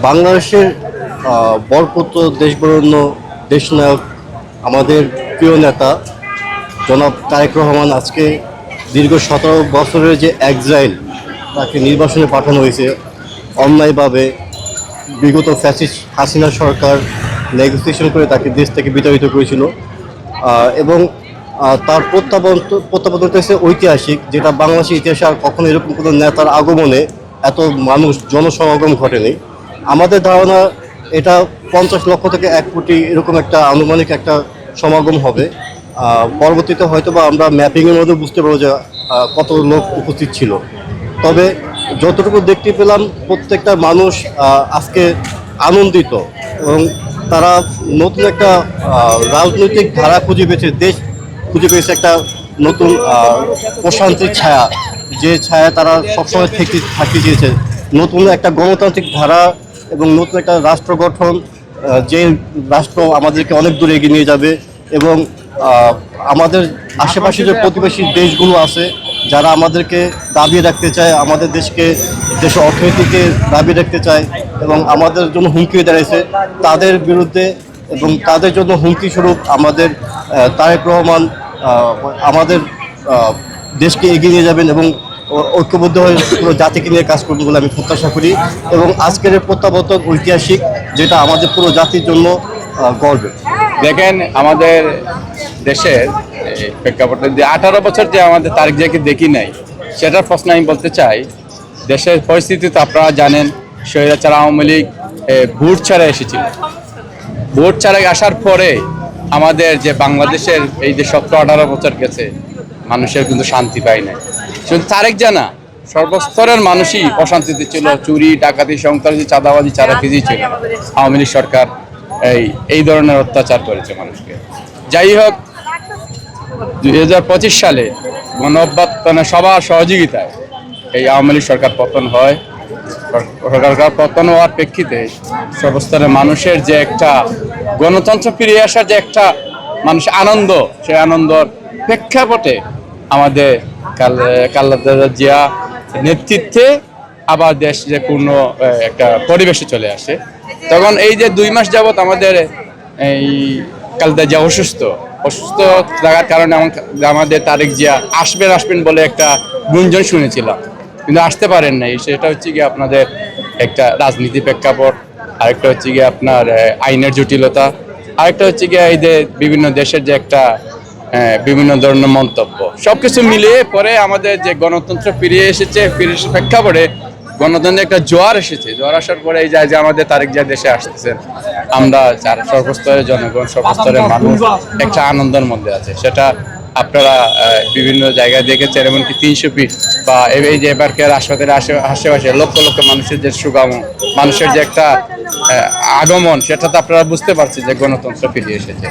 বাংলাদেশের বরপুত্র দেশবরেণ্য দেশনায়ক আমাদের প্রিয় নেতা জনাব তারেক রহমান আজকে দীর্ঘ 17 বছরের যে এক্সাইল তাকে নির্বাসনে পাঠানো হয়েছে অন্যায়ভাবে। বিগত ফ্যাসিস্ট হাসিনা সরকার নেগোসিয়েশন করে তাকে দেশ থেকে বিতাড়িত করেছিল এবং তার প্রত্যাবর্তনটা হচ্ছে ঐতিহাসিক, যেটা বাংলাদেশের ইতিহাসে আর কখনো এরকম কোনো নেতার আগমনে এত মানুষ জনসমাগম ঘটেনি। আমাদের ধারণা এটা 50 লক্ষ থেকে 1 কোটি এরকম একটা আনুমানিক একটা সমাগম হবে। পরবর্তীতে হয়তো বা আমরা ম্যাপিংয়ের মধ্যে বুঝতে পারবো যে কত লোক উপস্থিত ছিল। তবে যতটুকু দেখতে পেলাম প্রত্যেকটা মানুষ আজকে আনন্দিত এবং তারা নতুন একটা রাজনৈতিক ধারা খুঁজে পেয়েছে, দেশ খুঁজে পেয়েছে একটা নতুন প্রশান্তির ছায়া, যে ছায়া তারা সবসময় থাকতে চেয়েছে। নতুন একটা গণতান্ত্রিক ধারা এবং নতুন একটা রাষ্ট্র গঠন, যে রাষ্ট্র আমাদেরকে অনেক দূরে এগিয়ে নিয়ে যাবে এবং আমাদের আশেপাশে যে প্রতিবেশী দেশগুলো আছে যারা আমাদেরকে দাবিয়ে রাখতে চায়, আমাদের দেশের অর্থনীতিকে দাবিয়ে রাখতে চায় এবং আমাদের জন্য হুমকি দাঁড়িয়েছে, তাদের বিরুদ্ধে এবং তাদের জন্য হুমকি স্বরূপ আমাদের তারেক রহমান আমাদের দেশকে এগিয়ে নিয়ে যাবেন এবং ঐক্যবদ্ধ হয়ে পুরো জাতিকে নিয়ে কাজ করবেন বলে আমি প্রত্যাশা করি। এবং আজকের প্রত্যাবর্তন ঐতিহাসিক, যেটা আমাদের পুরো জাতির জন্য গর্বের। দেখেন, আমাদের দেশের প্রেক্ষাপটে যে 18 বছর যে আমাদের তারেক জিয়াকে দেখি নাই, সেটার প্রশ্ন আমি বলতে চাই। দেশের পরিস্থিতি তো আপনারা জানেন, স্বৈরাচার আওয়ামী লীগ ভোট ছাড়া এসেছিল। ভোট ছাড়া আসার পরে আমাদের যে বাংলাদেশের এই যে 17-18 বছর গেছে, মানুষের কিন্তু শান্তি পায় না। শুধু তারেক জিয়া না, সর্বস্তরের মানুষই অশান্তিতে ছিল। চুরি, ডাকাতি, সন্ত্রাসী, চাঁদাবাজি ছাড়া কিছুই ছিল। আওয়ামী লীগ সরকার এই ধরনের অত্যাচার করেছে মানুষকে। যাই হোক, 2025 সালে গণ-অভ্যুত্থানে সবার সহযোগিতায় এই আওয়ামী লীগ সরকার পতন হয়। সরকার পতন হওয়ার প্রেক্ষিতে সর্বস্তরের মানুষের যে একটা গণতন্ত্র ফিরে আসার যে একটা মানুষের আনন্দ, সেই আনন্দর প্রেক্ষাপটে আমাদের খালেদা জিয়া নেতৃত্বে আবার দেশ যে পূর্ণ একটা পরিবেশে চলে আসে। তখন এই যে 2 মাস যাবৎ আমাদের এই খালেদা জিয়া অসুস্থ থাকার কারণে আমাদের তারেক জিয়া আসবেন বলে একটা গুঞ্জন শুনেছিলাম, কিন্তু আসতে পারেন নাই। সেটা হচ্ছে গিয়ে আপনাদের একটা রাজনীতি প্রেক্ষাপট, আরেকটা হচ্ছে গিয়ে আপনার আইনের জটিলতা, আরেকটা হচ্ছে গিয়ে এই যে বিভিন্ন দেশের যে একটা বিভিন্ন ধরনের মন্তব্য, সবকিছু মিলিয়ে পরে আমাদের যে গণতন্ত্র ফিরে এসেছে প্রেক্ষাপটে গণতন্ত্রের একটা জোয়ার এসেছে। জোয়ার আসার পরে এই যে আমাদের তারেক জিয়া দেশে আসতেছেন, আমরা সর্বস্তরের জনগণ, সর্বস্তরের মানুষ একটা আনন্দের মধ্যে আছে। সেটা আপনারা বিভিন্ন জায়গায় দেখেছেন, এমনকি 300 ফিট বা এই যে এবারকার হাসপাতালের আশেপাশে লক্ষ লক্ষ মানুষের যে সুগম, মানুষের যে একটা আগমন, সেটা তো আপনারা বুঝতে পারছেন যে গণতন্ত্র ফিরে এসেছে।